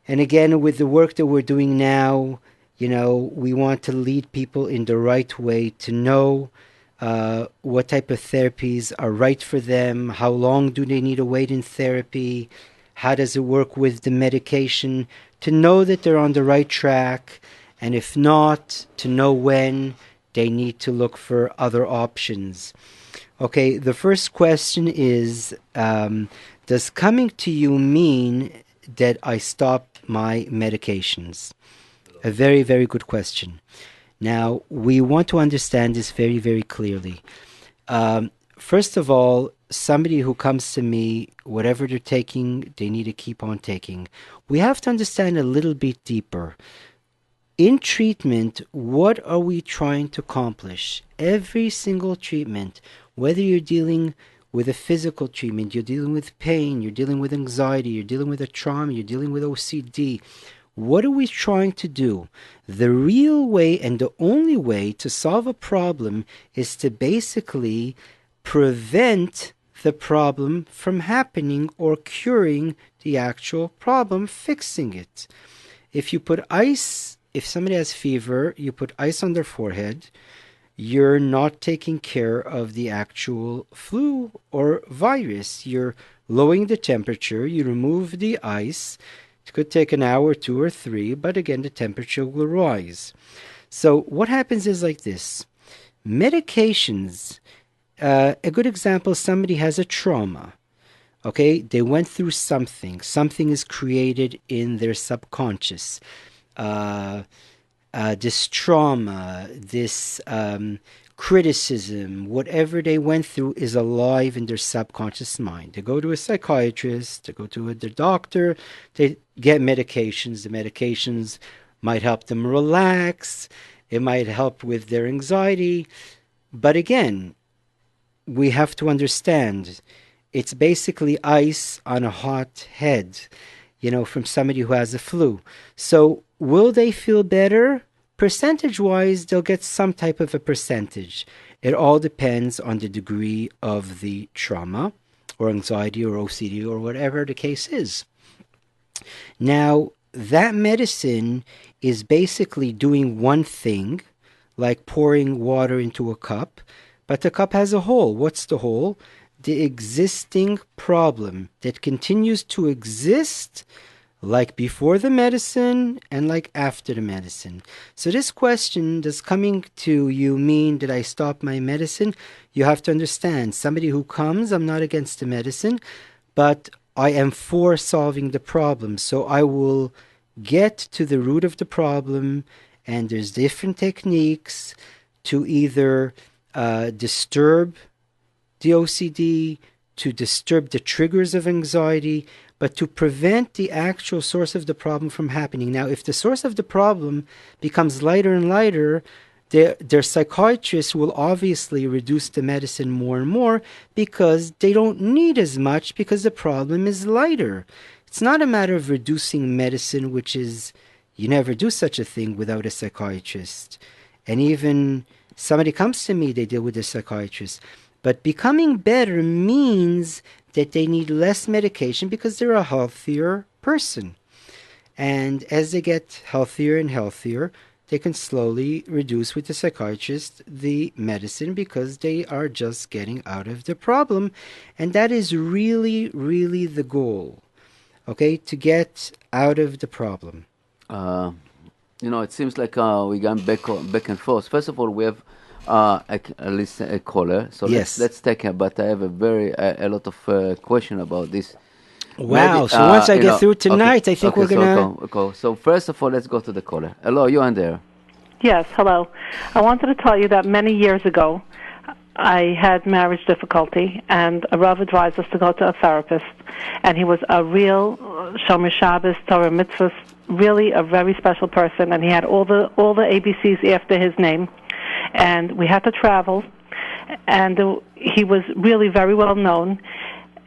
And again, with the work that we're doing now, we want to lead people in the right way to know what type of therapies are right for them, how long do they need to wait in therapy, how does it work with the medication, to know that they're on the right track, and if not, to know when they need to look for other options. Okay, the first question is, does coming to you mean that I stop my medications? A very, very good question. Now, we want to understand this very, very clearly. First of all, somebody who comes to me, whatever they're taking, they need to keep on taking. We have to understand a little bit deeper. In treatment, what are we trying to accomplish? Every single treatment, whether you're dealing with a physical treatment, you're dealing with pain, you're dealing with anxiety, you're dealing with a trauma, you're dealing with OCD, what are we trying to do? The real way and the only way to solve a problem is to basically prevent the problem from happening or curing the actual problem, fixing it. If somebody has fever, you put ice on their forehead, you're not taking care of the actual flu or virus. You're lowering the temperature, you remove the ice. It could take an hour, 2 or 3, but again, the temperature will rise. So what happens is like this. Medications, a good example, somebody has a trauma. Okay, they went through something. Something is created in their subconscious. This trauma, this criticism, whatever they went through is alive in their subconscious mind. They go to a psychiatrist, they go to their doctor, they get medications. The medications might help them relax, it might help with their anxiety. But again, we have to understand it's basically ice on a hot head, from somebody who has a flu. So will they feel better? Percentage-wise, they'll get some type of a percentage. It all depends on the degree of the trauma or anxiety or OCD or whatever the case is. Now, that medicine is basically doing one thing, like pouring water into a cup, but the cup has a hole. What's the hole? The existing problem that continues to exist like before the medicine and like after the medicine. So this question, does coming to you mean that I stop my medicine? You have to understand, somebody who comes, I'm not against the medicine, but I am for solving the problem. So I will get to the root of the problem, and there's different techniques to either disturb the OCD, to disturb the triggers of anxiety, but to prevent the actual source of the problem from happening. Now, if the source of the problem becomes lighter and lighter, their psychiatrist will obviously reduce the medicine more and more because they don't need as much because the problem is lighter. It's not a matter of reducing medicine, which is, you never do such a thing without a psychiatrist. And even somebody comes to me, they deal with a psychiatrist. But becoming better means that they need less medication because they're a healthier person. And as they get healthier and healthier, they can slowly reduce with the psychiatrist the medicine because they are just getting out of the problem. And that is really, really the goal, okay, to get out of the problem. It seems like we're going back and forth. First of all, we have at least a caller. So Yes. let's take her. But I have a lot of question about this. Wow. Maybe, So once I get through tonight, okay, I think okay, we're going to... go. So first of all, let's go to the caller. Hello, you on there? Yes, hello. I wanted to tell you that many years ago, I had marriage difficulty, and a Rav advised us to go to a therapist. And he was a real Shomer Shabbos, Torah Mitzvah, really a very special person, and he had all the ABCs after his name. And we had to travel, and he was really very well known.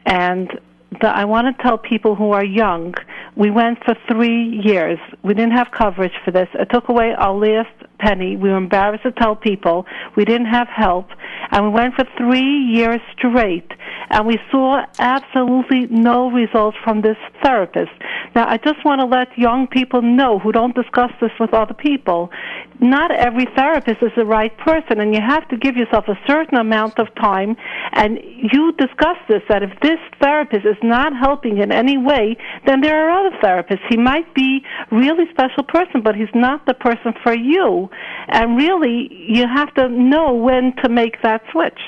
And I want to tell people who are young, we went for 3 years. We didn't have coverage for this. It took away our last penny. We were embarrassed to tell people. We didn't have help. And we went for 3 years straight. And we saw absolutely no results from this therapist. Now, I just want to let young people know who don't discuss this with other people. Not every therapist is the right person, and you have to give yourself a certain amount of time. And you discuss this, that if this therapist is not helping in any way, then there are other therapists. He might be a really special person, but he's not the person for you. And really, you have to know when to make that switch.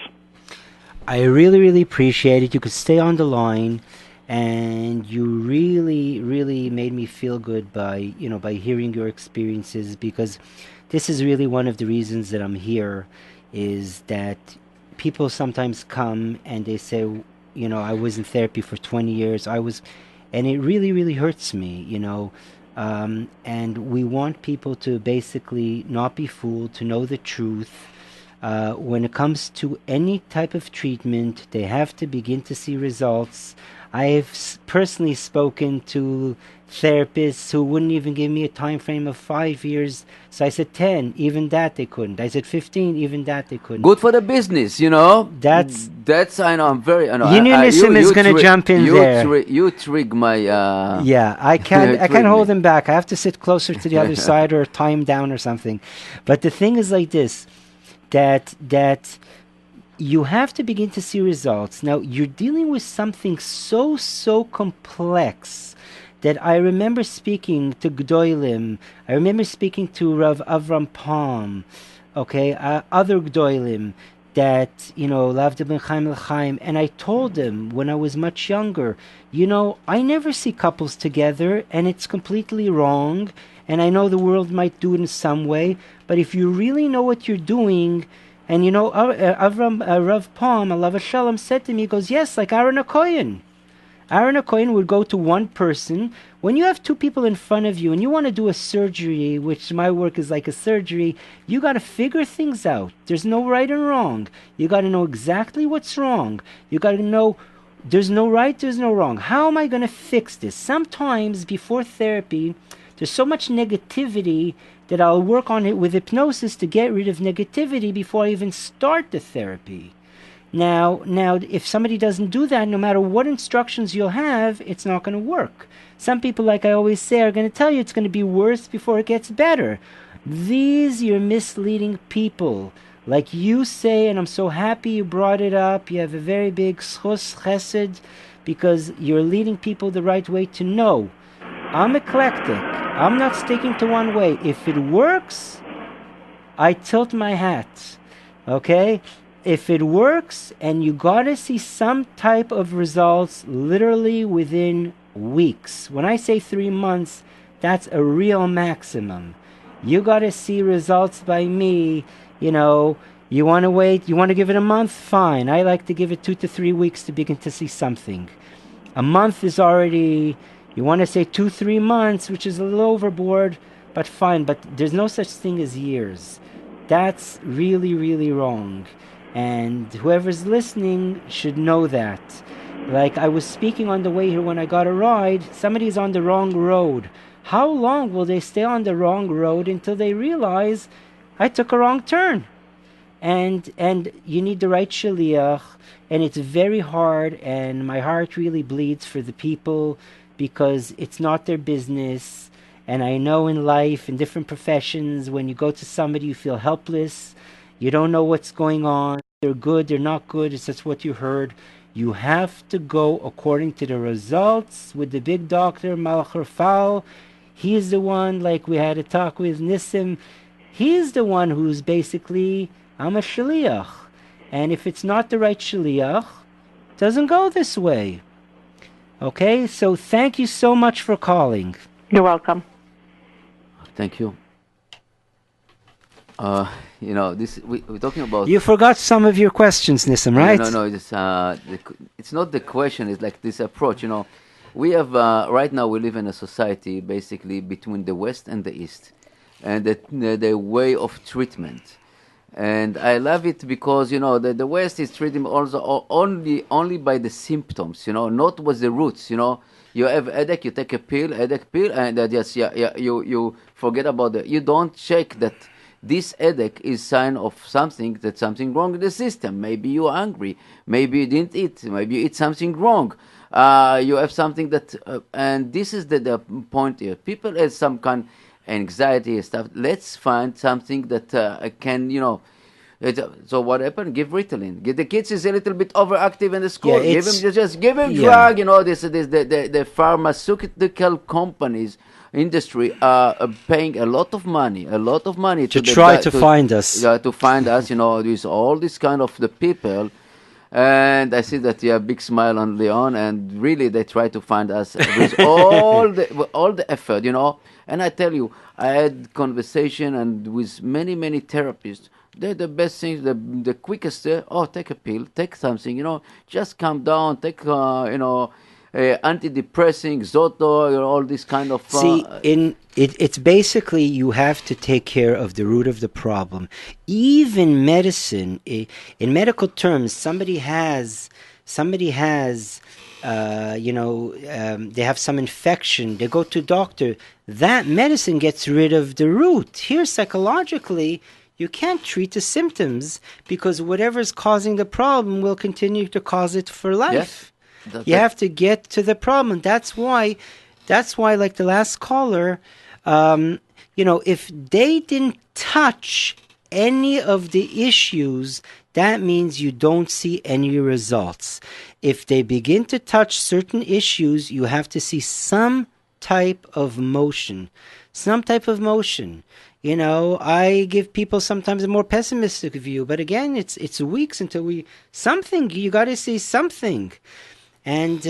I really, really appreciate it. You could stay on the line, and you really, really made me feel good by, by hearing your experiences, because this is really one of the reasons that I'm here, is that people sometimes come and they say, I was in therapy for 20 years. And it really, really hurts me, and we want people to basically not be fooled, to know the truth. When it comes to any type of treatment, they have to begin to see results. I've personally spoken to therapists who wouldn't even give me a time frame of 5 years. So I said 10, even that they couldn't. I said 15, even that they couldn't. Good for the business, That's I know. I'm very. I know. Unionism is going to jump in there. You trig my. Yeah, I can't. I can't hold him back. I have to sit closer to the other side or tie him down or something. But the thing is like this. That you have to begin to see results. Now, you're dealing with something so complex that I remember speaking to Gdoilim. I remember speaking to Rav Avram Palm, other Gdoilim that, Lavda ben Chaim L'Chaim, and I told them when I was much younger, I never see couples together, and it's completely wrong. And I know the world might do it in some way, but if you really know what you're doing, and Rav Palm, Alav Shalom, said to me, he goes, yes, like Aaron HaKohen. Aaron HaKohen would go to one person. When you have two people in front of you and you want to do a surgery, which my work is like a surgery, you got to figure things out. There's no right and wrong. You got to know exactly what's wrong. You got to know there's no right, there's no wrong. How am I going to fix this? Sometimes before therapy, there's so much negativity that I'll work on it with hypnosis to get rid of negativity before I even start the therapy. Now, if somebody doesn't do that, no matter what instructions you'll have, it's not going to work. Some people, like I always say, are going to tell you it's going to be worse before it gets better. These are misleading people. Like you say, and I'm so happy you brought it up, you have a very big schus chesed, because you're leading people the right way to know. I'm eclectic. I'm not sticking to one way. If it works, I tilt my hat. Okay? If it works, and you gotta see some type of results literally within weeks. When I say 3 months, that's a real maximum. You gotta see results by me. You want to wait, you want to give it a month? Fine. I like to give it 2 to 3 weeks to begin to see something. A month is already... You want to say 2-3 months, which is a little overboard, but fine. But there's no such thing as years. That's really, really wrong. And whoever's listening should know that. Like I was speaking on the way here when I got a ride, somebody's on the wrong road. How long will they stay on the wrong road until they realize I took a wrong turn? And you need the right shaliach, and it's very hard, and my heart really bleeds for the people, because it's not their business. And I know in life, in different professions, when you go to somebody, you feel helpless. You don't know what's going on. They're good, they're not good. It's just what you heard. You have to go according to the results with the big doctor, Malach Rafal. He's the one, like we had a talk with Nissim. He's the one who's basically, I'm a shaliach. And if it's not the right shaliach, it doesn't go this way. Okay, so thank you so much for calling. You're welcome. Thank you. We're talking about... You forgot some of your questions, Nissim, right? No, it's not the question, it's like this approach, We have, right now we live in a society basically between the West and the East, and the way of treatment. And I love it because, the West is treating also only by the symptoms, not with the roots, You have headache, you take a headache pill, and you forget about it. You don't check that this headache is sign of something wrong in the system. Maybe you're hungry. Maybe you didn't eat. Maybe you eat something wrong. You have something that, and this is the point here. People have some kind anxiety and stuff. Let's find something that can, so what happened? Give Ritalin. The kids is a little bit overactive in the school. Yeah, Just give him yeah. drug. The pharmaceutical companies industry are paying a lot of money To try to find us. to find us. With all this kind of the people. And I see that you have a big smile on Leon, and really they try to find us with all the effort, And I tell you, I had conversation and with many therapists. They're the best things, the quickest. Take a pill, take something, just calm down, take antidepressant, Zoto, all this kind of. See, it's basically you have to take care of the root of the problem. Even medicine, in medical terms, somebody has, they have some infection. They go to doctor. That medicine gets rid of the root. Here, psychologically, you can't treat the symptoms because whatever's causing the problem will continue to cause it for life. Yes. You have to get to the problem. That's why, like the last caller, if they didn't touch any of the issues, that means you don't see any results. If they begin to touch certain issues, you have to see some type of motion. I give people sometimes a more pessimistic view, but again, it's weeks until you got to see something. And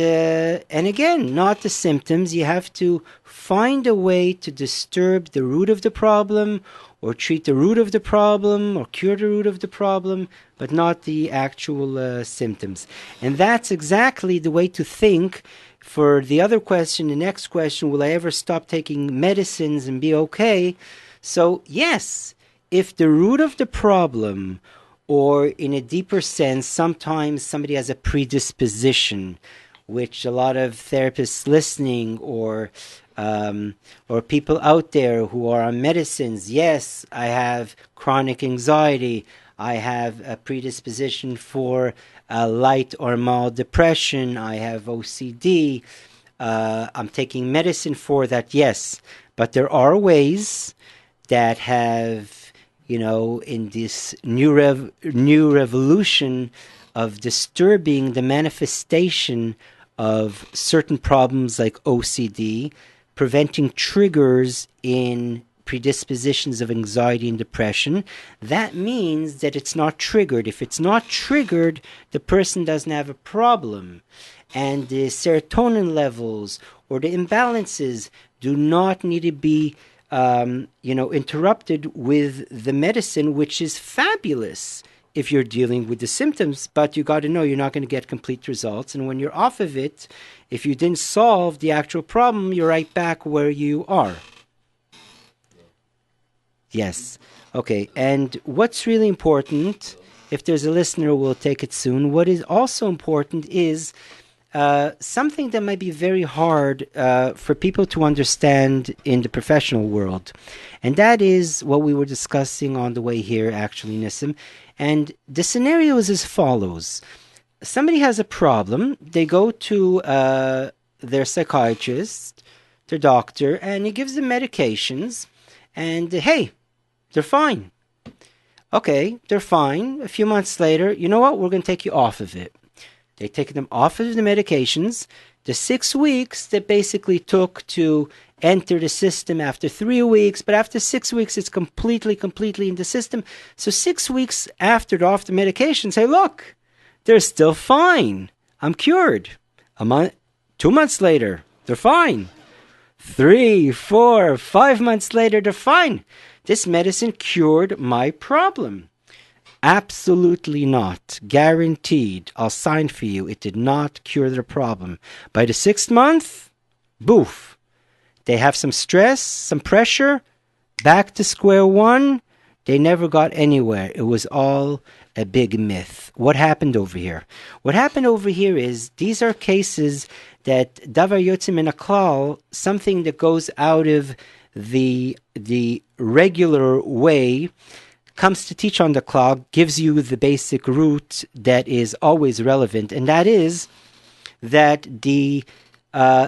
again, not the symptoms. You have to find a way to disturb the root of the problem or treat the root of the problem or cure the root of the problem, but not the actual symptoms. And that's exactly the way to think. For the other question, the next question, will I ever stop taking medicines and be okay? So yes, if the root of the problem, or in a deeper sense, sometimes somebody has a predisposition, which a lot of therapists listening or people out there who are on medicines, yes, I have chronic anxiety, I have a predisposition for light or mild depression, I have OCD, I'm taking medicine for that, yes. But there are ways that have, in this new revolution of disturbing the manifestation of certain problems like OCD, preventing triggers in predispositions of anxiety and depression, that means that it's not triggered. If it's not triggered, the person doesn't have a problem. And the serotonin levels or the imbalances do not need to be interrupted with the medicine, which is fabulous if you're dealing with the symptoms, but you got to know you're not going to get complete results. And when you're off of it, if you didn't solve the actual problem, you're right back where you are. Yes. Okay. And what's really important, if there's a listener, we'll take it soon. What is also important is something that might be very hard for people to understand in the professional world. And that is what we were discussing on the way here, actually, Nissim. And the scenario is as follows. Somebody has a problem. They go to their psychiatrist, their doctor, and he gives them medications. And, hey, they're fine. Okay, they're fine. A few months later, you know what? We're going to take you off of it. They take them off of the medications. The 6 weeks that basically took to enter the system after 3 weeks, but after 6 weeks, it's completely in the system. So 6 weeks after they're off the medication, say, look, they're still fine. I'm cured. 2 months later, they're fine. 3, 4, 5 months later, they're fine. This medicine cured my problem. Absolutely not. Guaranteed. I'll sign for you. It did not cure their problem. By the 6th month, boof. They have some stress, some pressure, back to square one. They never got anywhere. It was all a big myth. What happened over here? What happened over here is these are cases that davar yotzim min haklal, something that goes out of the regular way comes to teach on the clock, gives you the basic root that is always relevant, and that is that the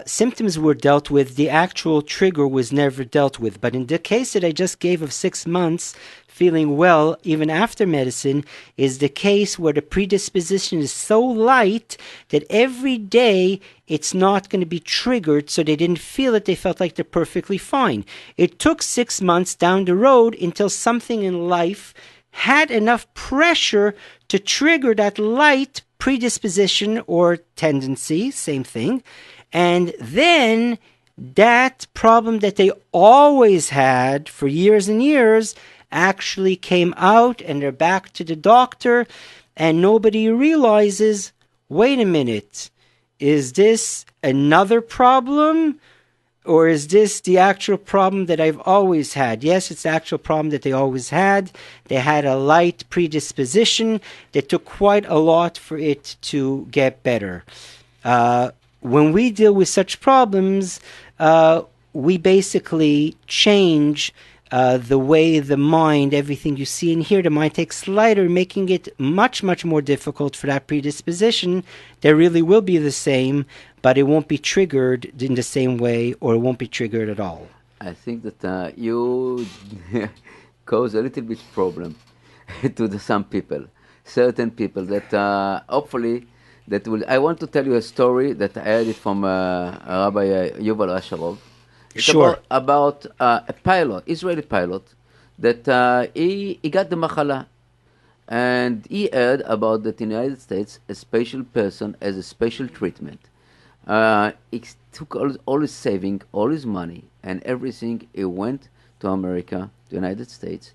symptoms were dealt with, the actual trigger was never dealt with. But in the case that I just gave of 6 months feeling well even after medicine is the case where the predisposition is so light that every day it's not going to be triggered, so they didn't feel it. They felt like they're perfectly fine. It took 6 months down the road until something in life had enough pressure to trigger that light predisposition or tendency, same thing. And then that problem that they always had for years and years actually came out, and they're back to the doctor, and nobody realizes, wait a minute, is this another problem? Or is this the actual problem that I've always had? Yes, it's the actual problem that they always had. They had a light predisposition that took quite a lot for it to get better. When we deal with such problems, we basically change the way the mind, everything you see and hear, the mind takes lighter, making it much, much more difficult for that predisposition. There really will be the same, but it won't be triggered in the same way, or it won't be triggered at all. I think that you cause a little bit problem to some people, certain people that hopefully that will. I want to tell you a story that I heard it from Rabbi Yuval Asharov. It's Sure. about a pilot, Israeli pilot, that he got the machala, and he heard about that in the United States a special person has a special treatment. He took all his saving, all his money, and everything. He went to America, to the United States,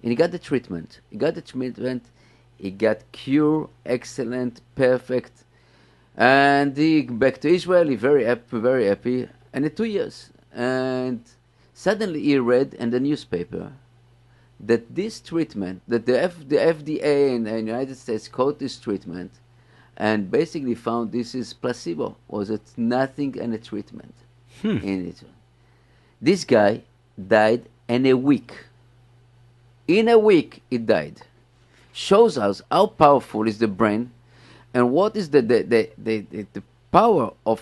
and he got the treatment. He got cure, excellent, perfect, and he back to Israel. He very happy. And in 2 years, and suddenly he read in the newspaper that this treatment, that the FDA in the United States caught this treatment, and basically found this is placebo. Was it nothing and a treatment in it? This guy died in a week. In a week, he died. Shows us how powerful is the brain, and what is the power of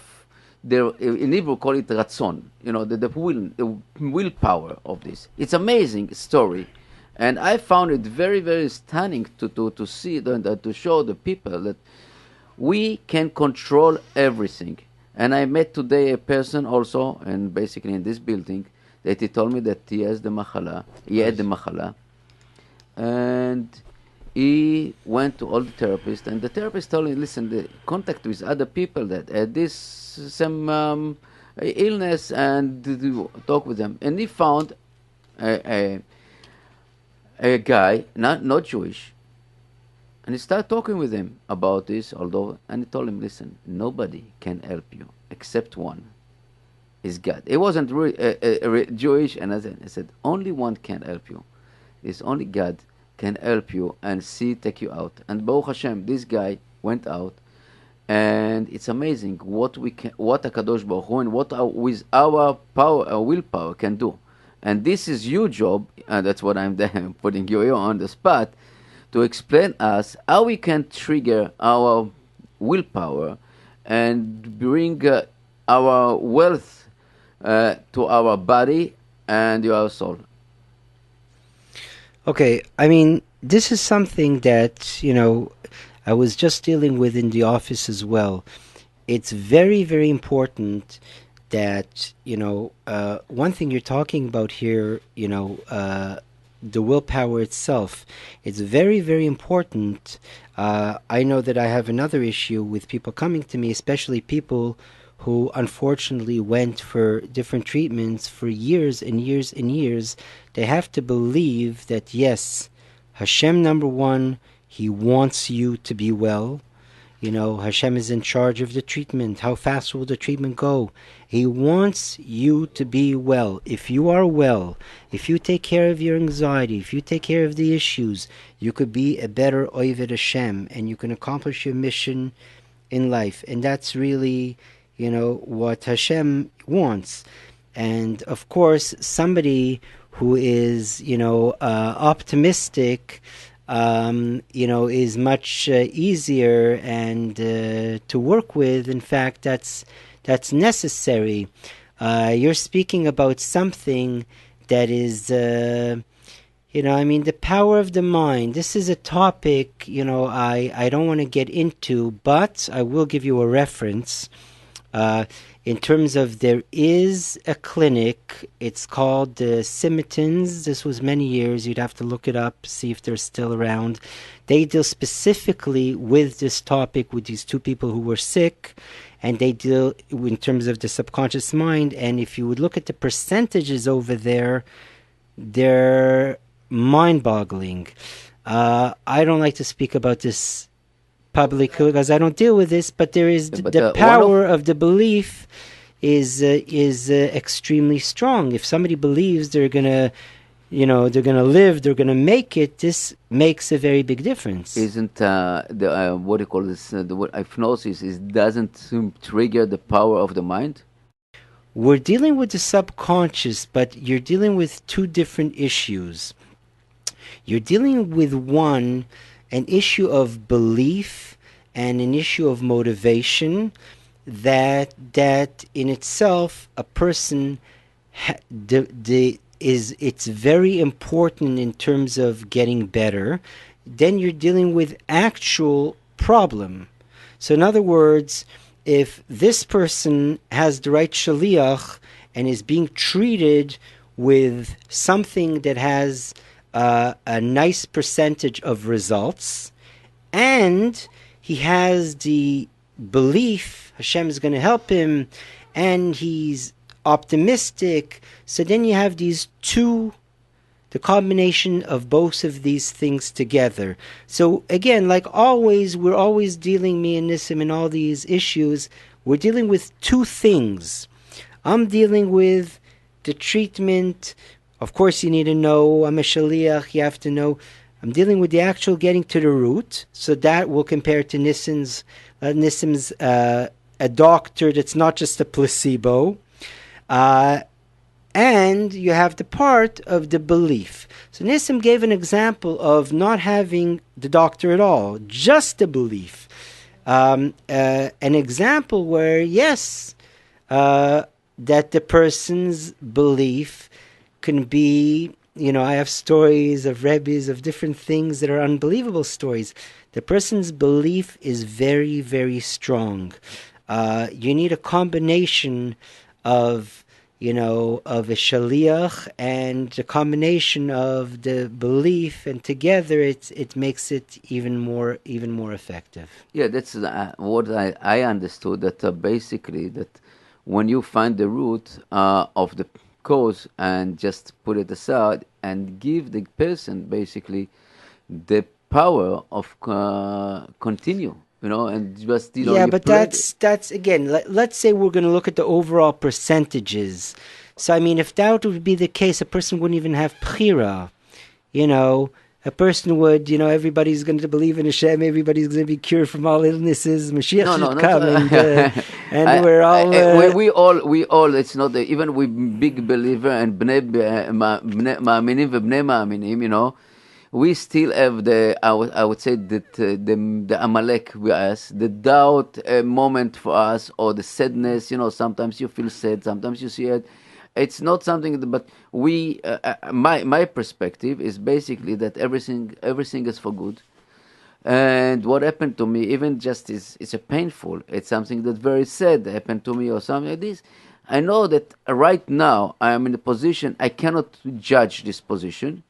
the, in Hebrew call it ratzon, the willpower of this. It's amazing story, and I found it very, very stunning to see it and to show the people that we can control everything. And I met today a person also, and basically in this building, that he told me that he has the machala, he had the machala, and he went to all the therapists, and the therapist told him, listen, the contact with other people that had this some illness, and to talk with them. And he found a guy, not Jewish, and he started talking with him about this, and he told him, listen, nobody can help you except one, is God. He wasn't Jewish, and I said, only one can help you. It's only God can help you and take you out. And Baruch Hashem, this guy went out, and it's amazing what HaKadosh Baruch Hu and with our power, our willpower can do. And this is your job, and that's what I'm putting you on the spot, to explain us how we can trigger our willpower and bring our wealth to our body and our soul. Okay, I mean, this is something that, I was just dealing with in the office as well. It's very, very important that, one thing you're talking about here, the willpower itself. It's very, very important. I know that I have another issue with people coming to me, especially people who unfortunately went for different treatments for years and years and years. They have to believe that, yes, Hashem, number one, He wants you to be well. Hashem is in charge of the treatment. How fast will the treatment go? He wants you to be well. If you are well, if you take care of your anxiety, if you take care of the issues, you could be a better Oved Hashem, and you can accomplish your mission in life. And that's really, what Hashem wants. And of course, somebody who is, optimistic, is much easier and to work with. In fact, that's necessary. You're speaking about something that is, the power of the mind. This is a topic, I don't want to get into, but I will give you a reference. In terms of, there is a clinic, it's called the Simitons. This was many years. You'd have to look it up, see if they're still around. They deal specifically with this topic, with these two people who were sick, and they deal in terms of the subconscious mind. And if you would look at the percentages over there, they're mind-boggling. I don't like to speak about this publicly because I don't deal with this, but there is the power of the belief is extremely strong. If somebody believes they're gonna live, they're gonna make it, this makes a very big difference. Isn't the what do you call this? The word hypnosis doesn't trigger the power of the mind? We're dealing with the subconscious, but you're dealing with two different issues. You're dealing with an issue of belief and an issue of motivation that in itself a person it's very important in terms of getting better. Then you're dealing with actual problem. So in other words, if this person has the right shaliach and is being treated with something that has a nice percentage of results, and he has the belief Hashem is going to help him, and he's optimistic, so then you have these two, the combination of both of these things together. So again, like always, we're always dealing, me and Nissim, in all these issues, we're dealing with two things. I'm dealing with the treatment. Of course, you need to know, I'm a shaliach, you have to know. I'm dealing with the actual getting to the root, so that will compare to Nissim's a doctor that's not just a placebo. And you have the part of the belief. So Nissim gave an example of not having the doctor at all, just the belief. An example where, yes, that the person's belief can be, I have stories of Rebbes, of different things that are unbelievable stories. The person's belief is very, very strong. You need a combination of a shaliach and a combination of the belief, and together it makes it even more effective. Yeah, that's what I understood, that basically that when you find the root of the cause and just put it aside and give the person basically the power of continue. And just yeah, but that's again. Let's say we're going to look at the overall percentages. So I mean, if that would be the case, a person wouldn't even have bchira. A person would, everybody's going to believe in Hashem. Everybody's going to be cured from all illnesses. Mashiach should come, and we're all. We all. It's not even we big believer and bnei ma'aminim v'bnei ma'aminim. We still have I would say that the Amalek with us, the doubt moment for us, or the sadness. Sometimes you feel sad, sometimes you see it. It's not something, but we. My perspective is basically that everything is for good. And what happened to me, even just it's a painful. It's something that very sad happened to me, or something like this. I know that right now I am in a position I cannot judge this position.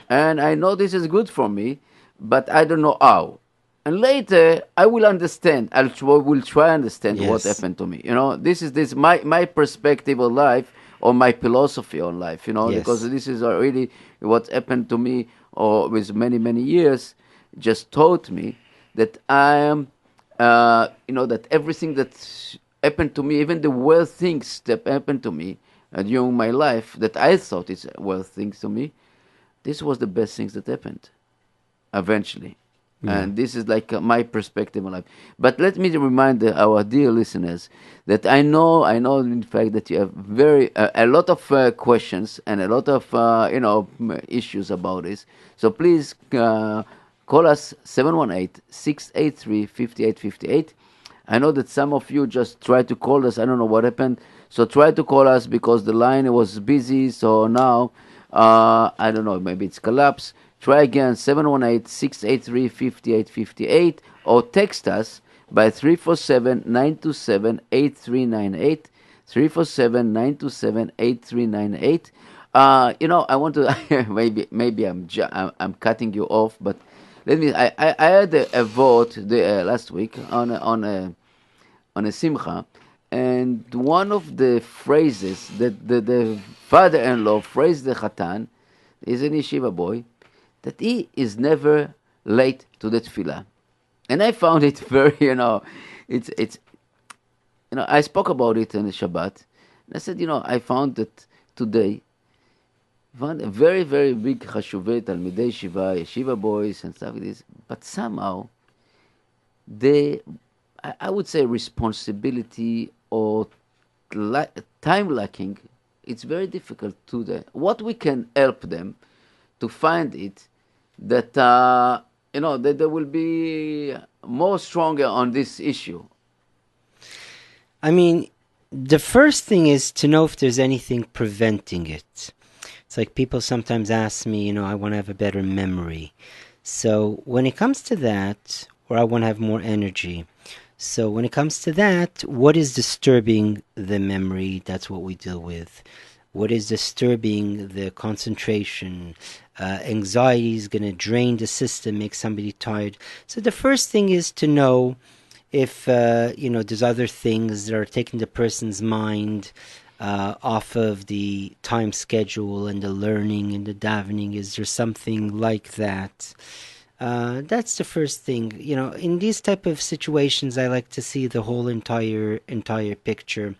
And I know this is good for me, but I don't know how. And later, I will understand. I will try to understand what happened to me. This is my perspective on life, or my philosophy on life. Because this is really what happened to me, or with many, many years, just taught me that I am, that everything that happened to me, even the worst things that happened to me during my life, that I thought is worst things to me, this was the best things that happened, eventually. Yeah. And this is like my perspective on life. But let me remind our dear listeners that I know, in fact, that you have a lot of questions and a lot of issues about this. So please call us 718-683-5858. I know that some of you just tried to call us. I don't know what happened. So try to call us because the line was busy. So now, I don't know, maybe it's collapsed. Try again, 718-683-5858, or text us by 347-927-8398, 347-927-8398. I want to, maybe I'm cutting you off, but let me, I had a vote last week on a simcha, and one of the phrases that the father-in-law phrased the Khatan is an yeshiva boy, that he is never late to the tefillah. And I found it very, it's I spoke about it on the Shabbat, and I said, I found that today, found a very, very big chashuvei talmidei yeshiva boys and stuff like this, but somehow they, I would say, responsibility or time lacking, it's very difficult to them. What we can help them to find it, that that they will be more stronger on this issue. I mean, the first thing is to know if there's anything preventing it. It's like people sometimes ask me, I want to have a better memory. So when it comes to that, or I want to have more energy. So when it comes to that, what is disturbing the memory? That's what we deal with. What is disturbing the concentration? Anxiety is going to drain the system, make somebody tired. So the first thing is to know if there's other things that are taking the person's mind off of the time schedule and the learning and the davening. Is there something like that? That's the first thing. In these type of situations, I like to see the whole entire picture.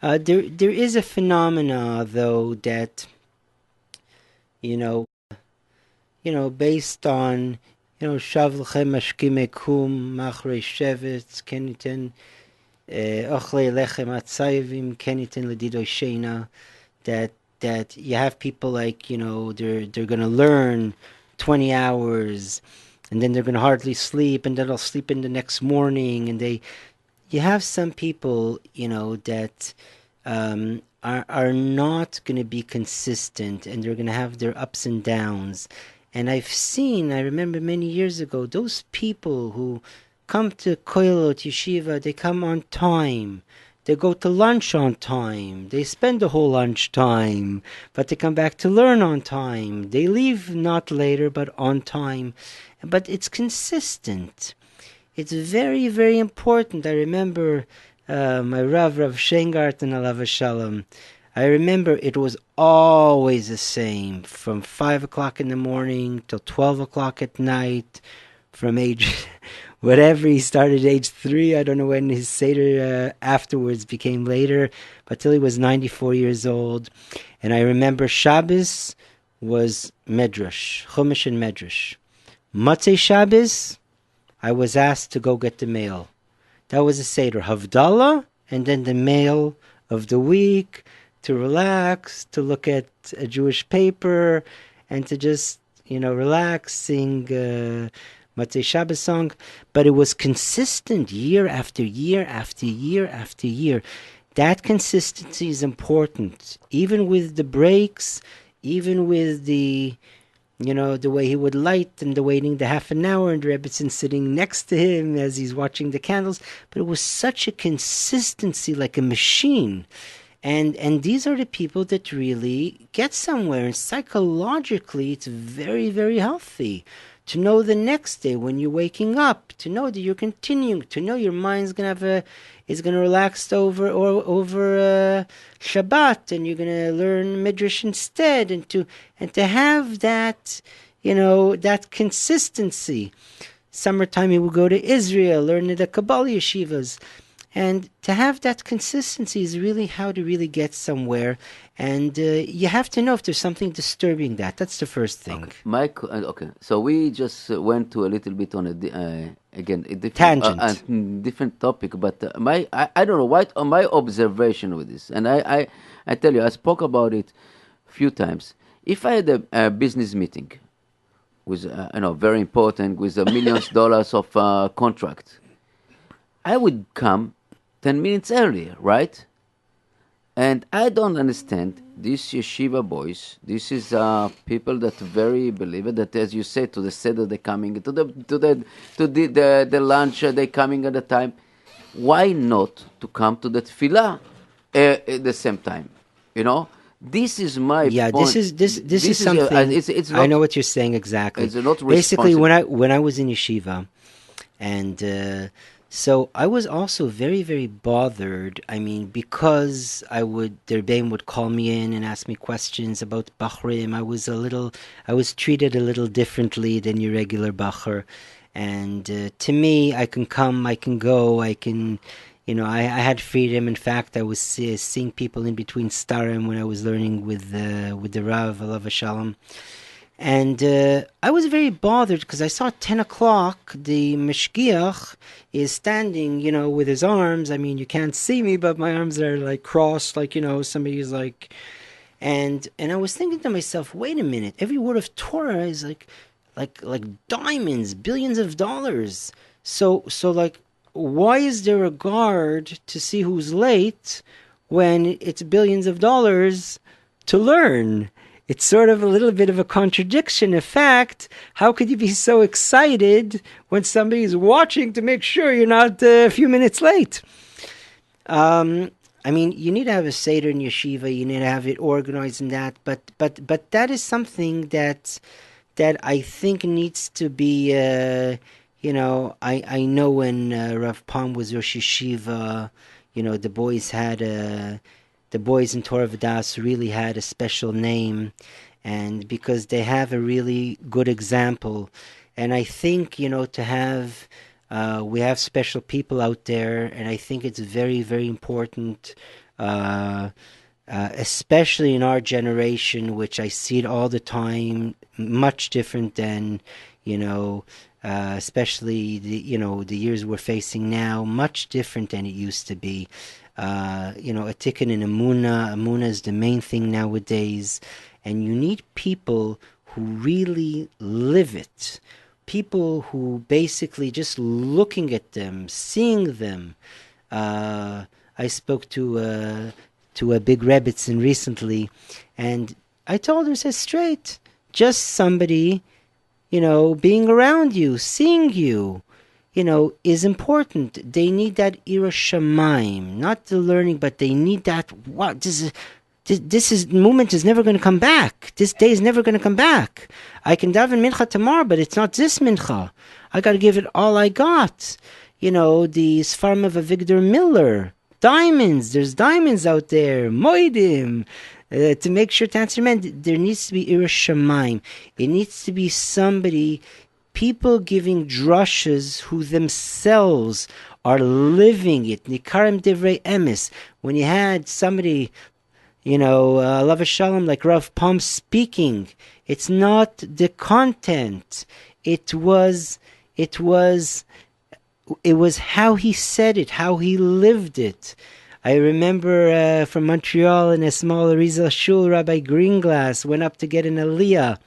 There is a phenomena, though, that based on shavlechem mashkimekum machrei shevet keniten ochlei lechem atzayivim keniten ledidoy sheina, that you have people like they're going to learn 20 hours and then they're going to hardly sleep, and then they'll sleep in the next morning, and you have some people that are not going to be consistent, and they're going to have their ups and downs. And I remember many years ago, those people who come to Koilot Yeshiva, they come on time. They go to lunch on time. They spend the whole lunch time, but they come back to learn on time. They leave not later, but on time. But it's consistent. It's very, very important. I remember my Rav Shengarten Alav Shalom. I remember it was always the same, from 5 o'clock in the morning till 12 o'clock at night, from age whatever. He started age 3. I don't know when his Seder afterwards became later, but till he was 94 years old. And I remember Shabbos was Medrash, Chumash and Medrash. Motzei Shabbos, I was asked to go get the mail. That was a Seder. Havdalah, and then the mail of the week, to relax, to look at a Jewish paper, and to just, relax, sing Motzei Shabbos song. But it was consistent year after year after year after year. That consistency is important, even with the breaks, even with the way he would light and the waiting the half an hour and the Rebbetzin sitting next to him as he's watching the candles. But it was such a consistency, like a machine. And these are the people that really get somewhere. And psychologically, it's very, very healthy to know the next day when you're waking up, to know that you're continuing, to know your mind's is going to relax over Shabbat, and you're going to learn Midrash instead, and to have that, that consistency. Summertime, he will go to Israel, learn at the Kabbalah yeshivas. And to have that consistency is really how to really get somewhere. And you have to know if there's something disturbing that. That's the first thing. Okay. So we just went to a little bit on again a Tangent. different topic, but I don't know why my observation with this, and I tell you I spoke about it a few times. If I had a business meeting with very important with a millions dollars of contract, I would come 10 minutes earlier, right? And I don't understand these yeshiva boys. This is people that very believe it. That, as you say, to the seder they coming to the lunch they coming at the time. Why not to come to the tefillah at the same time? This is my Yeah, point. this is something. It's not, I know what you're saying exactly. It's not Basically, responsible. when I was in yeshiva, and so I was also very, very bothered. I mean, because their Rebbeim would call me in and ask me questions about Bachrim. I was treated a little differently than your regular Bacher. And to me, I can come, I can go, I had freedom. In fact, I was seeing people in between starim when I was learning with the Rav, Alav Shalom. And I was very bothered because I saw at 10 o'clock the Meshgiach is standing, with his arms. I mean, you can't see me, but my arms are like crossed, like, somebody's like... And I was thinking to myself, wait a minute, every word of Torah is like diamonds, billions of dollars. So like, why is there a guard to see who's late when it's billions of dollars to learn? It's sort of a little bit of a contradiction. In fact, how could you be so excited when somebody's watching to make sure you're not a few minutes late? I mean, you need to have a seder in yeshiva. You need to have it organized and that. But that is something that I think needs to be. I know when Rav Palm was Rosh Yeshiva, the boys in Torah V'das really had a special name, and because they have a really good example. And I think, to have, we have special people out there, and I think it's very, very important, especially in our generation, which I see it all the time, much different than, especially the years we're facing now, much different than it used to be. A tikkun in Amunah is the main thing nowadays, and you need people who really live it, people who basically just looking at them, seeing them. I spoke to a big Rebbitzin recently, and I told her, says straight, just somebody, being around you, seeing you, is important. They need that ira shamayim, not the learning, but they need that. What this moment is never going to come back. This day is never going to come back. I can daven mincha tomorrow, but it's not this mincha. I got to give it all I got. The Sfarim of Avigdor Miller, diamonds. There's diamonds out there. Moedim. To make sure to answer men, there needs to be ira shamayim. It needs to be somebody. People giving drushes who themselves are living it. Nikarim divrei emes. When you had somebody, Alav Shalom, like Rav Palm speaking, it's not the content. It was how he said it, how he lived it. I remember from Montreal in a small Arizal shul, Rabbi Greenglass went up to get an aliyah.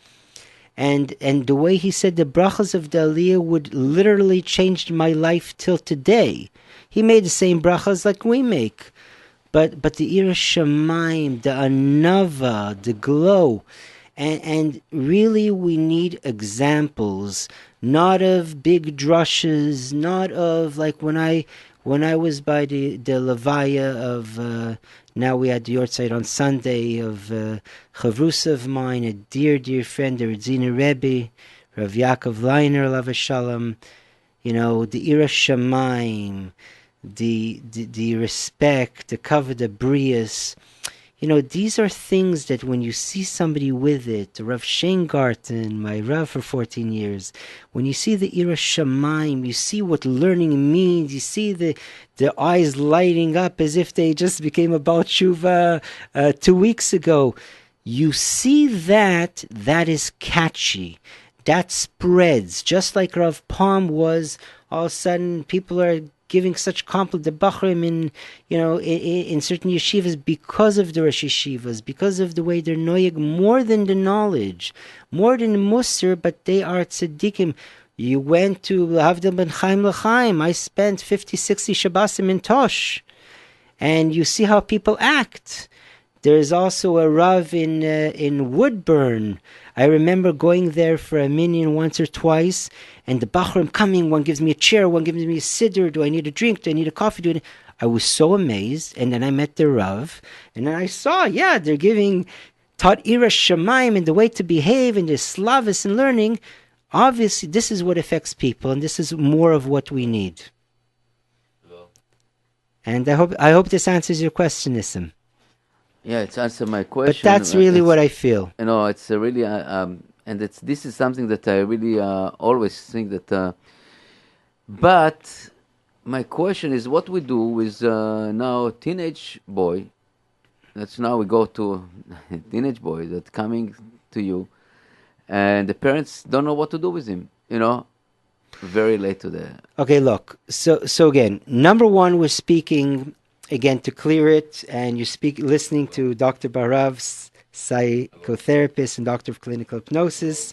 And the way he said the brachas of the Aliyah would literally change my life till today. He made the same brachas like we make. But the ira shamayim, the anava, the glow. And really we need examples, not of big drushes, not of like when I was by the levaya of... now we had the Yortzeit on Sunday of Chavrusa of mine, a dear, dear friend, the Redzina Rebbe, Rav Yaakov Leiner, Alav Shalom. The ira shamayim, the respect, the kavod, the brias. These are things that when you see somebody with it, Rav Sheingarten, my Rav for 14 years, when you see the Ira Shamayim, you see what learning means, you see the eyes lighting up as if they just became a Baal Tshuva 2 weeks ago. You see that is catchy. That spreads. Just like Rav Palm was, all of a sudden people are giving such compliment to Bachrim in certain yeshivas because of the Rosh Yeshivas, because of the way they're noyeg, more than the knowledge, more than Musar, but they are tzaddikim. You went to Havdil ben Chaim L'Chaim. I spent 50, 60 Shabbosim in Tosh, and you see how people act. There's also a Rav in Woodburn. I remember going there for a minyan once or twice, and the Bachrim coming, one gives me a chair, one gives me a siddur, do I need a drink, do I need a coffee, I was so amazed, and then I met the Rav, and then I saw, they're giving taught Ira Shamayim and the way to behave, and there's Slavis and learning. Obviously, this is what affects people, and this is more of what we need. And I hope this answers your question, Nissim. Yeah, it's answered my question. But that's really what I feel. It's really, and this is something that I really always think that. But my question is, what we do with now teenage boy? Now we go to teenage boy that coming to you, and the parents don't know what to do with him. Very late to the. Okay, look. So again, number one, we're speaking. Again, to clear it, and you're listening to Dr. Barav's psychotherapist and doctor of clinical hypnosis.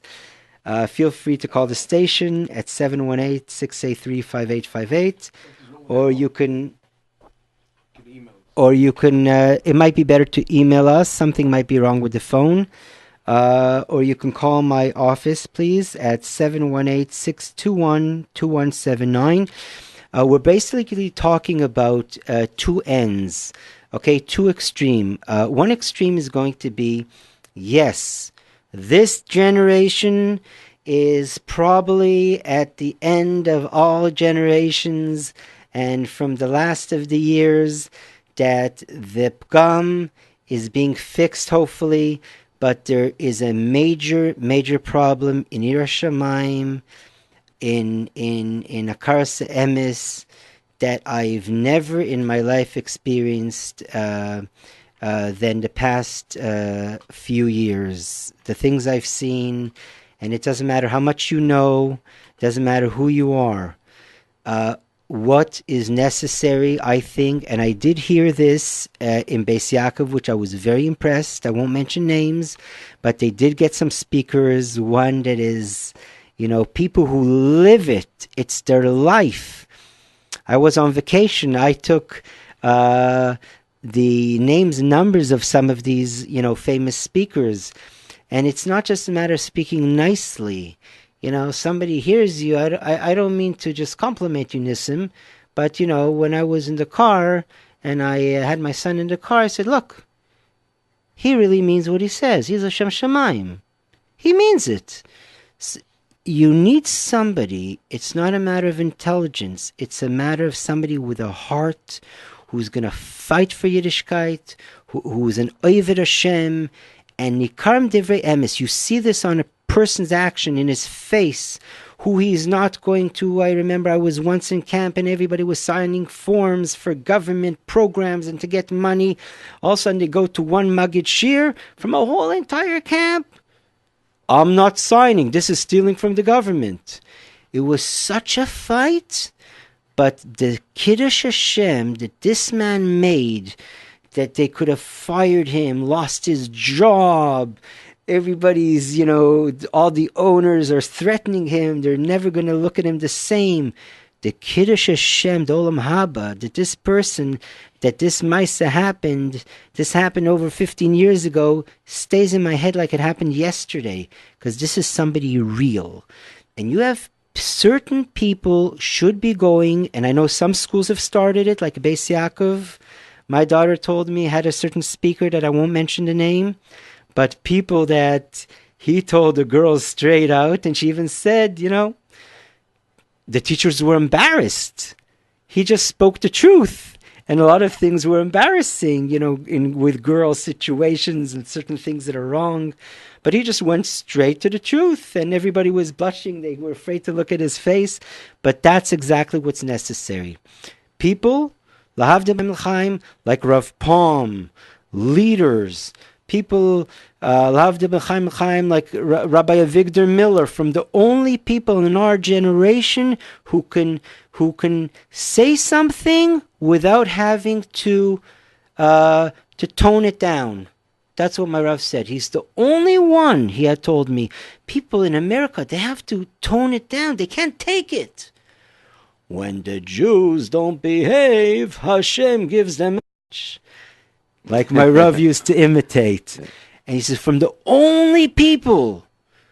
Feel free to call the station at 718-683-5858, or you can, it might be better to email us. Something might be wrong with the phone. Or you can call my office, please, at 718-621-2179. We're basically talking about two ends, okay, two extreme. One extreme is going to be, yes, this generation is probably at the end of all generations, and from the last of the years that the pgam is being fixed, hopefully, but there is a major problem in Ira Shamayim, in Akaras Emes, that I've never in my life experienced than the past few years. The things I've seen, and it doesn't matter how much you know, doesn't matter who you are. What is necessary, I think, and I did hear this in Beis Yaakov, which I was very impressed. I won't mention names, but they did get some speakers, one that is, people who live it. It's their life. I was on vacation. I took the names and numbers of some of these, famous speakers. And it's not just a matter of speaking nicely. Somebody hears you. I don't mean to just compliment you, Nissim, but, when I was in the car and I had my son in the car, I said, look, he really means what he says. He's a Shem Shamayim. He means it. You need somebody. It's not a matter of intelligence. It's a matter of somebody with a heart who's going to fight for Yiddishkeit, who's an Oived Hashem, and Nikarim Divrei Emes. You see this on a person's action, in his face, who he's not going to. I remember I was once in camp and everybody was signing forms for government programs and to get money. All of a sudden they go to one Maggid Shir from a whole entire camp. I'm not signing. This is stealing from the government. It was such a fight, but the Kiddush Hashem that this man made, that they could have fired him, lost his job. Everybody's, all the owners are threatening him. They're never going to look at him the same. The Kiddush Hashem, the Olam Haba, that this person, that this Maisa happened, this happened over 15 years ago, stays in my head like it happened yesterday, because this is somebody real. And you have certain people should be going, and I know some schools have started it, like Beis Yaakov. My daughter told me had a certain speaker that I won't mention the name, but people that he told the girls straight out, and she even said, the teachers were embarrassed. He just spoke the truth. And a lot of things were embarrassing, with girl situations and certain things that are wrong. But he just went straight to the truth, and everybody was blushing. They were afraid to look at his face. But that's exactly what's necessary. People, Lahavdim Chaim, like Rav Palm, leaders, people, Lahavdim Chaim, like Rabbi Avigdor Miller, from the only people in our generation who can say something without having to tone it down. That's what my Rav said. He's the only one, he had told me. People in America, they have to tone it down. They can't take it. When the Jews don't behave, Hashem gives them much. Like my Rav used to imitate. And he says, from the only people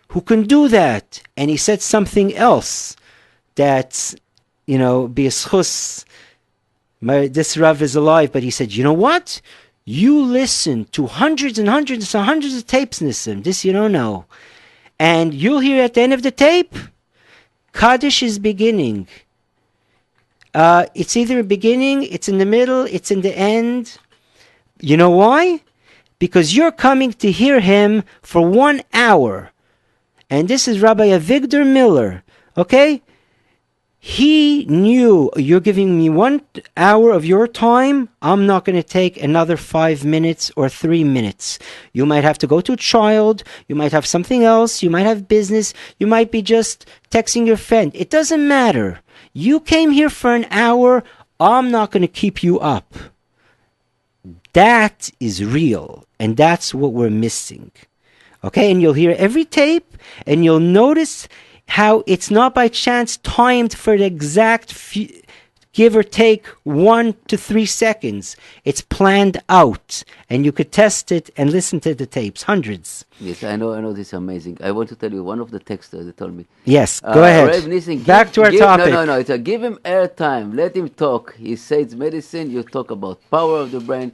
who can do that, and he said something else that's, B'yischus, this Rav is alive, but he said, you know what? You listen to hundreds and hundreds and hundreds of tapes, Nissim. This you don't know. And you'll hear at the end of the tape, Kaddish is beginning. It's either beginning, it's in the middle, it's in the end. You know why? Because you're coming to hear him for 1 hour. And this is Rabbi Avigdor Miller. Okay? He knew, you're giving me 1 hour of your time. I'm not going to take another 5 minutes or 3 minutes. You might have to go to a child. You might have something else. You might have business. You might be just texting your friend. It doesn't matter. You came here for an hour. I'm not going to keep you up. That is real. And that's what we're missing. Okay? And you'll hear every tape. And you'll notice how it's not by chance timed for the exact give or take 1 to 3 seconds. It's planned out, and you could test it and listen to the tapes, hundreds. Yes, I know this is amazing. I want to tell you, one of the texters that told me. Yes, go ahead. Rav Nissen, Back to our topic. No. It's give him airtime. Let him talk. He says medicine. You talk about power of the brain.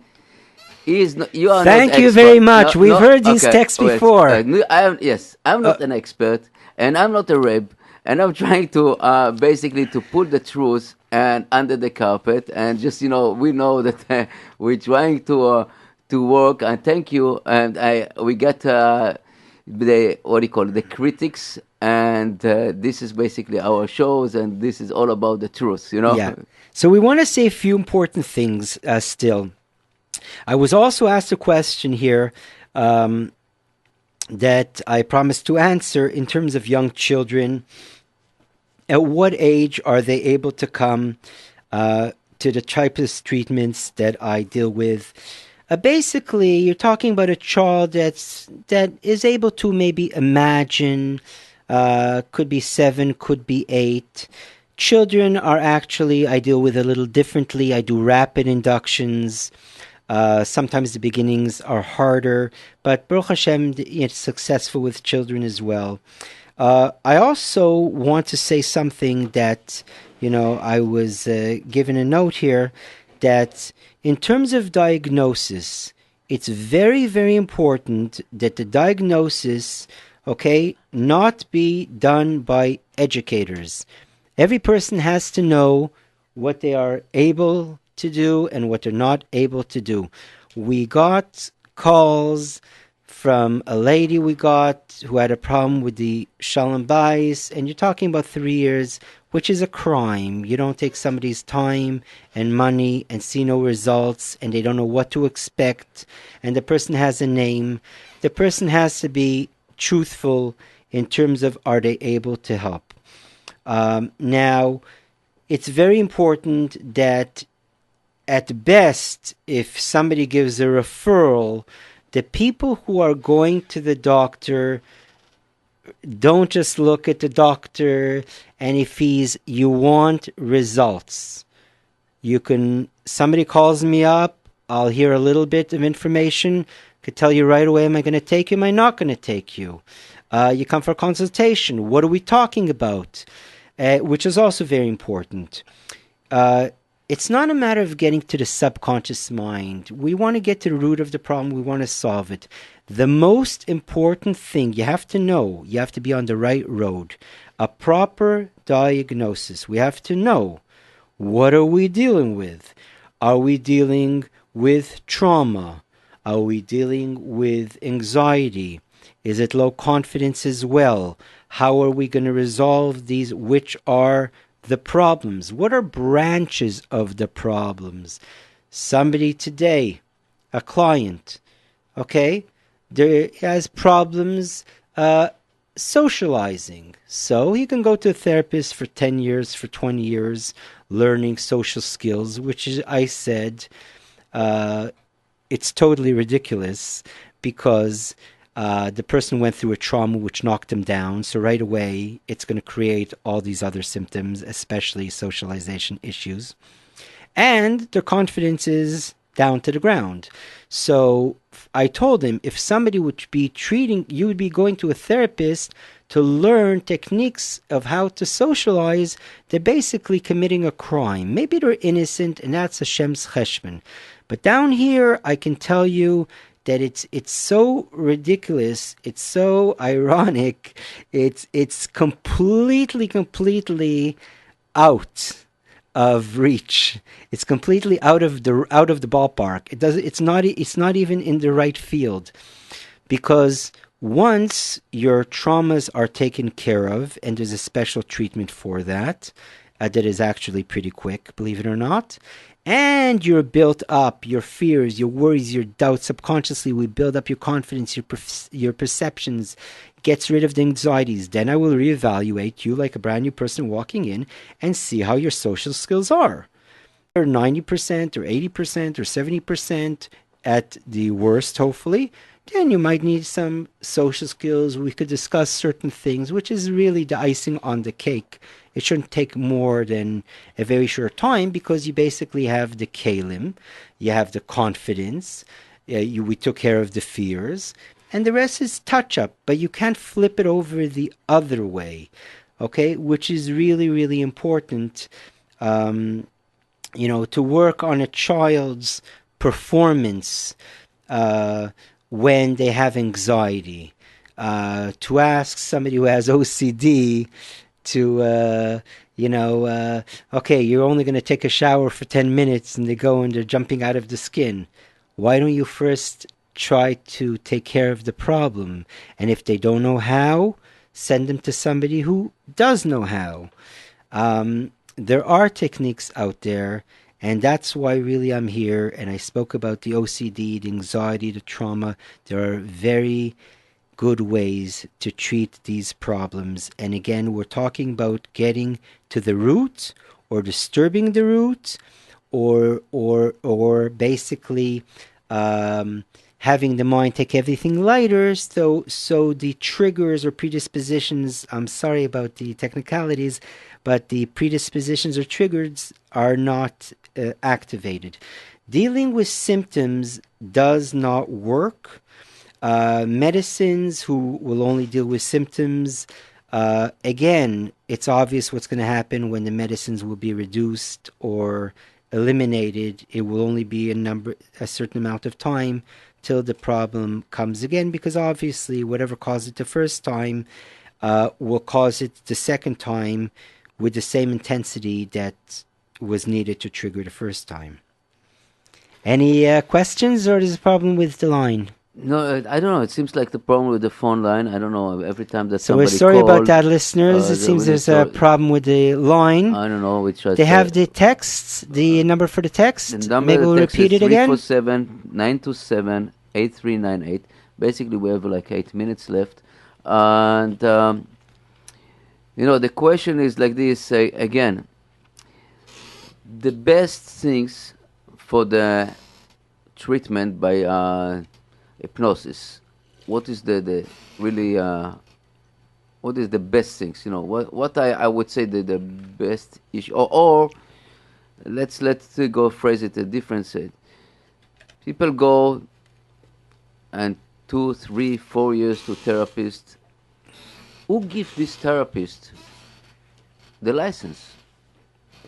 Thank you very much. We've heard these texts before. I'm not an expert. And I'm not a reb, and I'm trying to basically to put the truth and under the carpet, and just we know that we're trying to work. And thank you. And we got the critics, and this is basically our shows, and this is all about the truth. Yeah. So we want to say a few important things still. I was also asked a question here. That I promised to answer in terms of young children. At what age are they able to come to the type of treatments that I deal with? Basically, you're talking about a child that is able to maybe imagine, could be 7, could be 8. Children are actually, I deal with a little differently. I do rapid inductions. Sometimes the beginnings are harder, but Baruch Hashem, it's successful with children as well. I also want to say something that, I was given a note here, that in terms of diagnosis, it's very, very important that the diagnosis, not be done by educators. Every person has to know what they are able to do and what they're not able to do. We got calls from a lady who had a problem with the Shalom Bayis, and you're talking about 3 years, which is a crime. You don't take somebody's time and money and see no results, and they don't know what to expect, and the person has a name. The person has to be truthful in terms of are they able to help. Now, it's very important that at best, if somebody gives a referral, the people who are going to the doctor don't just look at the doctor, and if you want results. Somebody calls me up, I'll hear a little bit of information, could tell you right away, am I going to take you, am I not going to take you? You come for a consultation, what are we talking about? Which is also very important. It's not a matter of getting to the subconscious mind. We want to get to the root of the problem. We want to solve it. The most important thing you have to know, you have to be on the right road. A proper diagnosis. We have to know, what are we dealing with? Are we dealing with trauma? Are we dealing with anxiety? Is it low confidence as well? How are we going to resolve these? Which are the problems? What are branches of the problems? Somebody today, a client, okay, there has problems socializing. So he can go to a therapist for 10 years, for 20 years, learning social skills, which is, I said, uh, it's totally ridiculous because the person went through a trauma which knocked him down. So right away, it's going to create all these other symptoms, especially socialization issues. And their confidence is down to the ground. So I told him if somebody would be treating, you would be going to a therapist to learn techniques of how to socialize, they're basically committing a crime. Maybe they're innocent, and that's Hashem's cheshbon. But down here, I can tell you that it's so ridiculous, it's so ironic, it's completely out of reach. It's completely out of the ballpark. It's not even in the right field, because once your traumas are taken care of, and there's a special treatment for that, that is actually pretty quick, believe it or not, and you're built up, your fears, your worries, your doubts, subconsciously we build up your confidence, your perceptions, gets rid of the anxieties. Then I will reevaluate you like a brand new person walking in and see how your social skills are. Or 90% or 80% or 70% at the worst, hopefully. Then you might need some social skills. We could discuss certain things, which is really the icing on the cake. It shouldn't take more than a very short time, because you basically have the kalim, you have the confidence, we took care of the fears, and the rest is touch-up. But you can't flip it over the other way, okay? Which is really, really important, to work on a child's performance when they have anxiety. To ask somebody who has OCD to, okay, you're only going to take a shower for 10 minutes, and they go and they're jumping out of the skin. Why don't you first try to take care of the problem? And if they don't know how, send them to somebody who does know how. There are techniques out there, and that's why really I'm here. And I spoke about the OCD, the anxiety, the trauma. There are very good ways to treat these problems. And again, we're talking about getting to the root, or disturbing the root, or basically having the mind take everything lighter, so the triggers or predispositions, I'm sorry about the technicalities, but the predispositions or triggers are not activated. Dealing with symptoms does not work. Medicines who will only deal with symptoms, again, it's obvious what's going to happen when the medicines will be reduced or eliminated. It will only be a certain amount of time till the problem comes again, because obviously whatever caused it the first time will cause it the second time with the same intensity that was needed to trigger the first time. Any questions, or is a problem with the line? No, I don't know. It seems like the problem with the phone line. I don't know. Every time that So we're somebody sorry called, about that, listeners. It seems there's a problem with the line. I don't know which. They have the text, the number for the text. The number Maybe of we'll the text repeat is it again. 347-927-8398. Basically, we have like 8 minutes left, and the question is like this again. The best things for the treatment by hypnosis. What is the really what is the best things? What I would say the best issue, or let's go phrase it a different way. People go and 2, 3, 4 years to therapist. Who gives this therapist the license?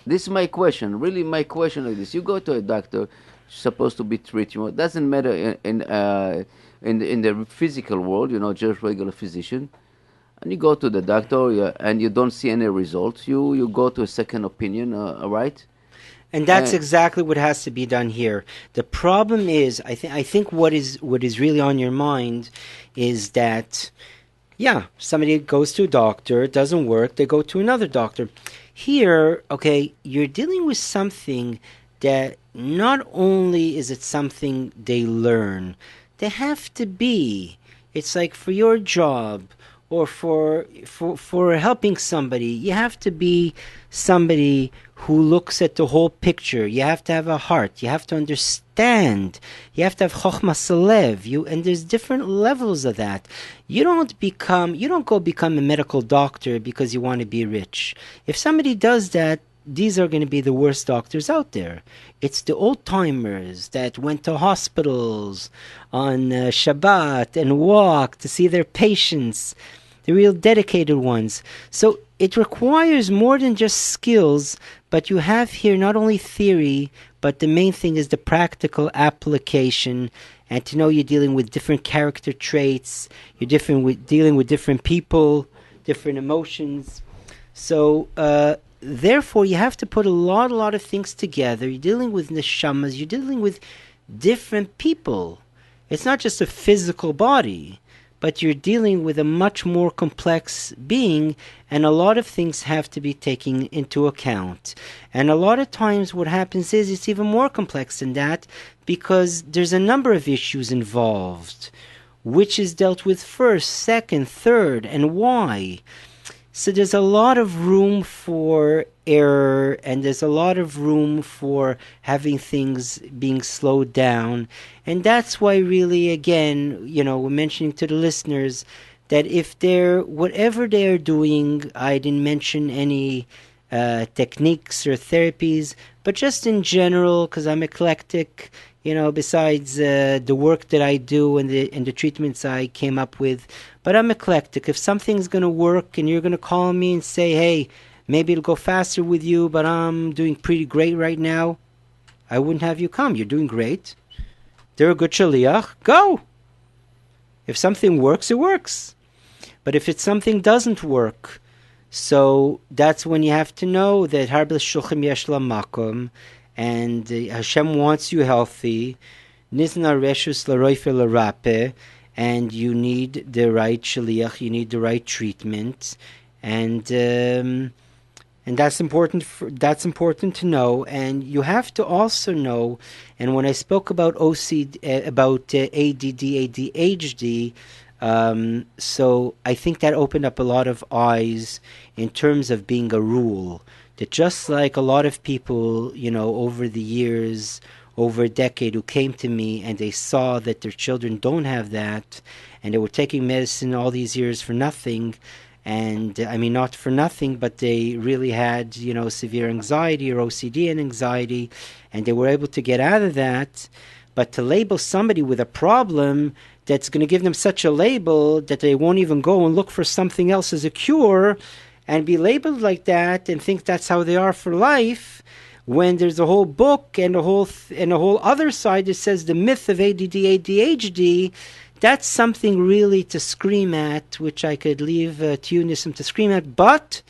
This is my question. Really, my question is this: you go to a doctor, supposed to be treating you. It doesn't matter in the physical world, just regular physician. And you go to the doctor, and you don't see any results. You go to a second opinion, right? And that's exactly what has to be done here. The problem is, I think what is really on your mind is that, yeah, somebody goes to a doctor, it doesn't work, they go to another doctor. Here, okay, you're dealing with something that not only is it something they learn, they have to be. It's like for your job or for helping somebody, you have to be somebody who looks at the whole picture. You have to have a heart. You have to understand. You have to have chokhmas lev. And there's different levels of that. You don't go become a medical doctor because you want to be rich. If somebody does that, these are going to be the worst doctors out there. It's the old-timers that went to hospitals on Shabbat and walked to see their patients, the real dedicated ones. So it requires more than just skills, but you have here not only theory, but the main thing is the practical application, and to know you're dealing with different character traits, dealing with different people, different emotions. So, therefore, you have to put a lot of things together. You're dealing with neshamas. You're dealing with different people. It's not just a physical body, but you're dealing with a much more complex being, and a lot of things have to be taken into account. And a lot of times what happens is it's even more complex than that, because there's a number of issues involved. Which is dealt with first, second, third, and why? So there's a lot of room for error, and there's a lot of room for having things being slowed down. And that's why really, again, we're mentioning to the listeners that if whatever they're doing, I didn't mention any techniques or therapies, but just in general, because I'm eclectic, besides the work that I do and the treatments I came up with. But I'm eclectic. If something's going to work and you're going to call me and say, hey, maybe it'll go faster with you, but I'm doing pretty great right now, I wouldn't have you come. You're doing great. They're a good shaliach. Go! If something works, it works. But if something doesn't work, so that's when you have to know that Harbe Shulchem Yesh La Makom, and Hashem wants you healthy. Nizna Reshus Laroife Larape, and you need the right shaliach, you need the right treatment, and that's important. That's important to know, and you have to also know. And when I spoke about OCD, about ADD, ADHD, so I think that opened up a lot of eyes in terms of being a rule. That just like a lot of people, over the years, over a decade, who came to me and they saw that their children don't have that, and they were taking medicine all these years for nothing, and I mean not for nothing, but they really had, severe anxiety or OCD and anxiety, and they were able to get out of that. But to label somebody with a problem that's going to give them such a label that they won't even go and look for something else as a cure, and be labeled like that and think that's how they are for life, when there's a whole book and a whole other side that says the myth of ADD, ADHD, that's something really to scream at, which I could leave to you, Nissim, to scream at. But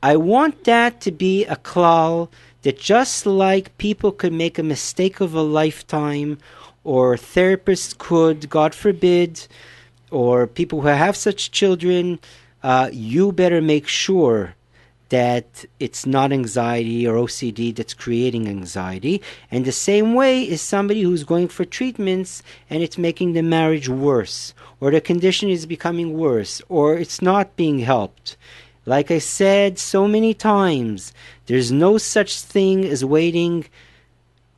I want that to be a klal, that just like people could make a mistake of a lifetime, or therapists could, God forbid, or people who have such children, you better make sure that it's not anxiety or OCD that's creating anxiety. And the same way is somebody who's going for treatments and it's making the marriage worse, or the condition is becoming worse, or it's not being helped. Like I said so many times, there's no such thing as waiting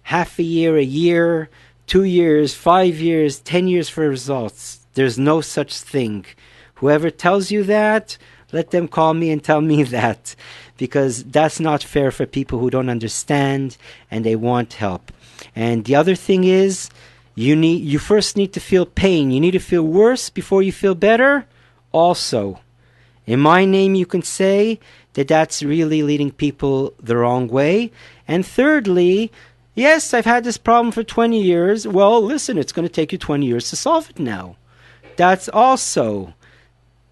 half a year, 2 years, 5 years, 10 years for results. There's no such thing. Whoever tells you that, let them call me and tell me that, because that's not fair for people who don't understand and they want help. And the other thing is, you first need to feel pain. You need to feel worse before you feel better. Also, in my name, you can say that that's really leading people the wrong way. And thirdly, yes, I've had this problem for 20 years. Well, listen, it's going to take you 20 years to solve it now. That's also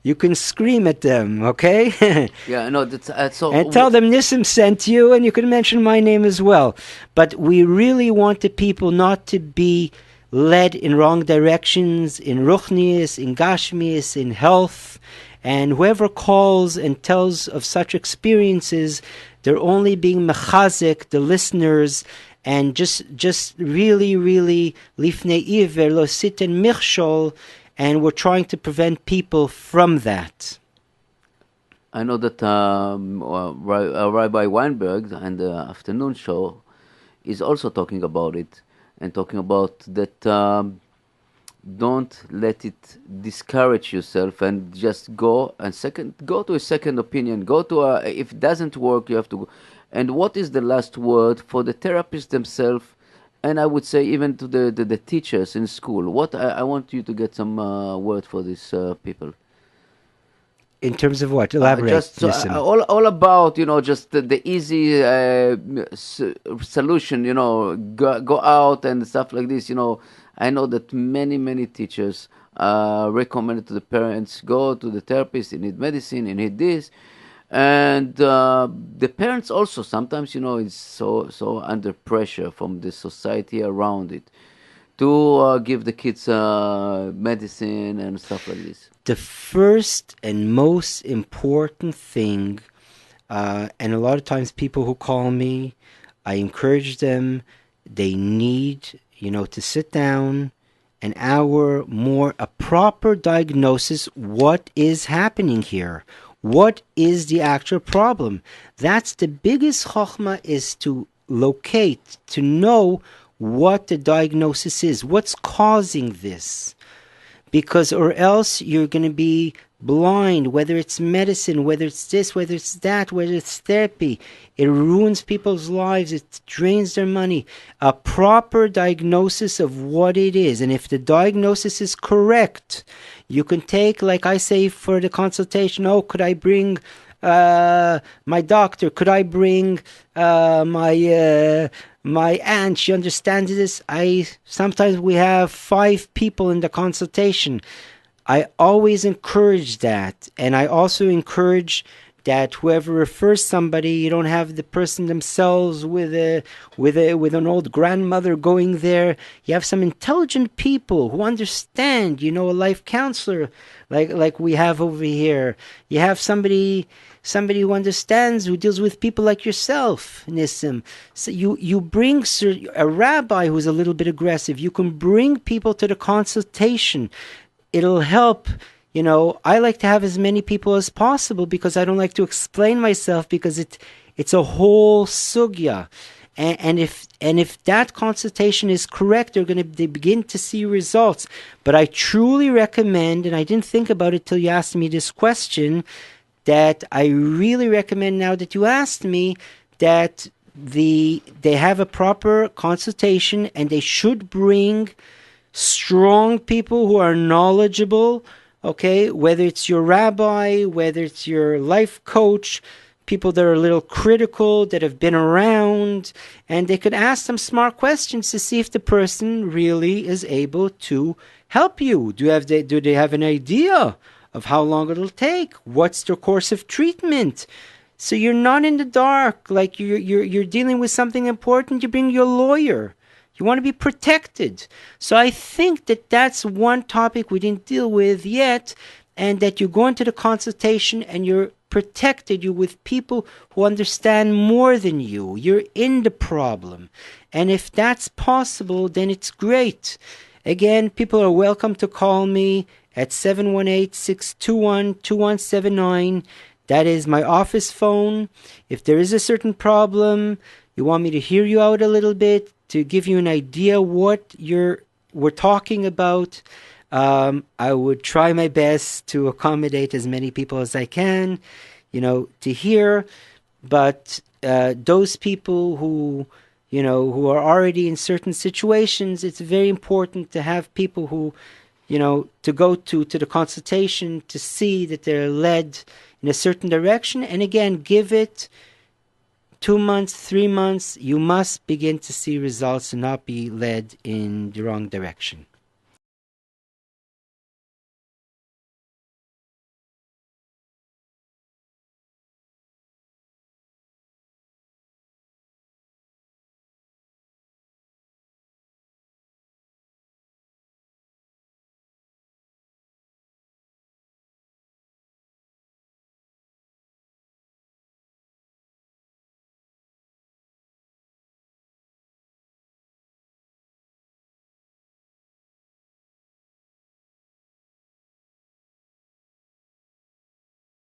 You can scream at them, okay? Yeah, no, that's And tell them Nissim sent you, and you can mention my name as well. But we really want the people not to be led in wrong directions, in ruchnius, in gashmius, in health. And whoever calls and tells of such experiences, they're only being mechazik, the listeners, and just really, really lifnei iver lo siten michshol, and we're trying to prevent people from that. I know that Rabbi Weinberg and the afternoon show is also talking about it and talking about that don't let it discourage yourself and just go to a second opinion. Go to if it doesn't work, you have to go. And what is the last word for the therapists themselves? And I would say even to the teachers in school. What I want you to get some word for these people. In terms of what? Elaborate. Just all about just the easy solution. Go out and stuff like this. I know that many teachers recommended to the parents, go to the therapist. You need medicine. You need this, and the parents also sometimes is so under pressure from the society around it to give the kids medicine and stuff like this. The first and most important thing, and a lot of times people who call me, I encourage them, they need, to sit down an hour more, a proper diagnosis. What is happening here? What is the actual problem? That's the biggest chokhmah, is to locate, to know what the diagnosis is, what's causing this. Because or else you're going to be blind, whether it's medicine, whether it's this, whether it's that, whether it's therapy. It ruins people's lives. It drains their money. A proper diagnosis of what it is. And if the diagnosis is correct, you can take, like I say for the consultation, could I bring my doctor? Could I bring my aunt? She understands this. Sometimes we have 5 people in the consultation. I always encourage that, and I also encourage that whoever refers somebody, you don't have the person themselves with an old grandmother going there. You have some intelligent people who understand. A life counselor like we have over here. You have somebody who understands, who deals with people like yourself, Nissim. So you bring a rabbi who's a little bit aggressive. You can bring people to the consultation. It'll help. I like to have as many people as possible because I don't like to explain myself, because it's a whole sugya. And if that consultation is correct, they begin to see results. But I truly recommend, and I didn't think about it till you asked me this question, that I really recommend, now that you asked me, that they have a proper consultation, and they should bring strong people who are knowledgeable, okay, whether it's your rabbi, whether it's your life coach, people that are a little critical, that have been around, and they could ask some smart questions to see if the person really is able to help you. Do they have an idea of how long it'll take? What's their course of treatment? So you're not in the dark, like you're dealing with something important. You bring your lawyer. You want to be protected. So I think that's one topic we didn't deal with yet, and that you go into the consultation and you're protected. You're with people who understand more than you. You're in the problem. And if that's possible, then it's great. Again, people are welcome to call me at 718-621-2179. That is my office phone. If there is a certain problem, you want me to hear you out a little bit, to give you an idea what we're talking about, I would try my best to accommodate as many people as I can, to hear. But those people who are already in certain situations, it's very important to have people who, to go to the consultation, to see that they're led in a certain direction. And again, give it 2 months, 3 months, you must begin to see results and not be led in the wrong direction.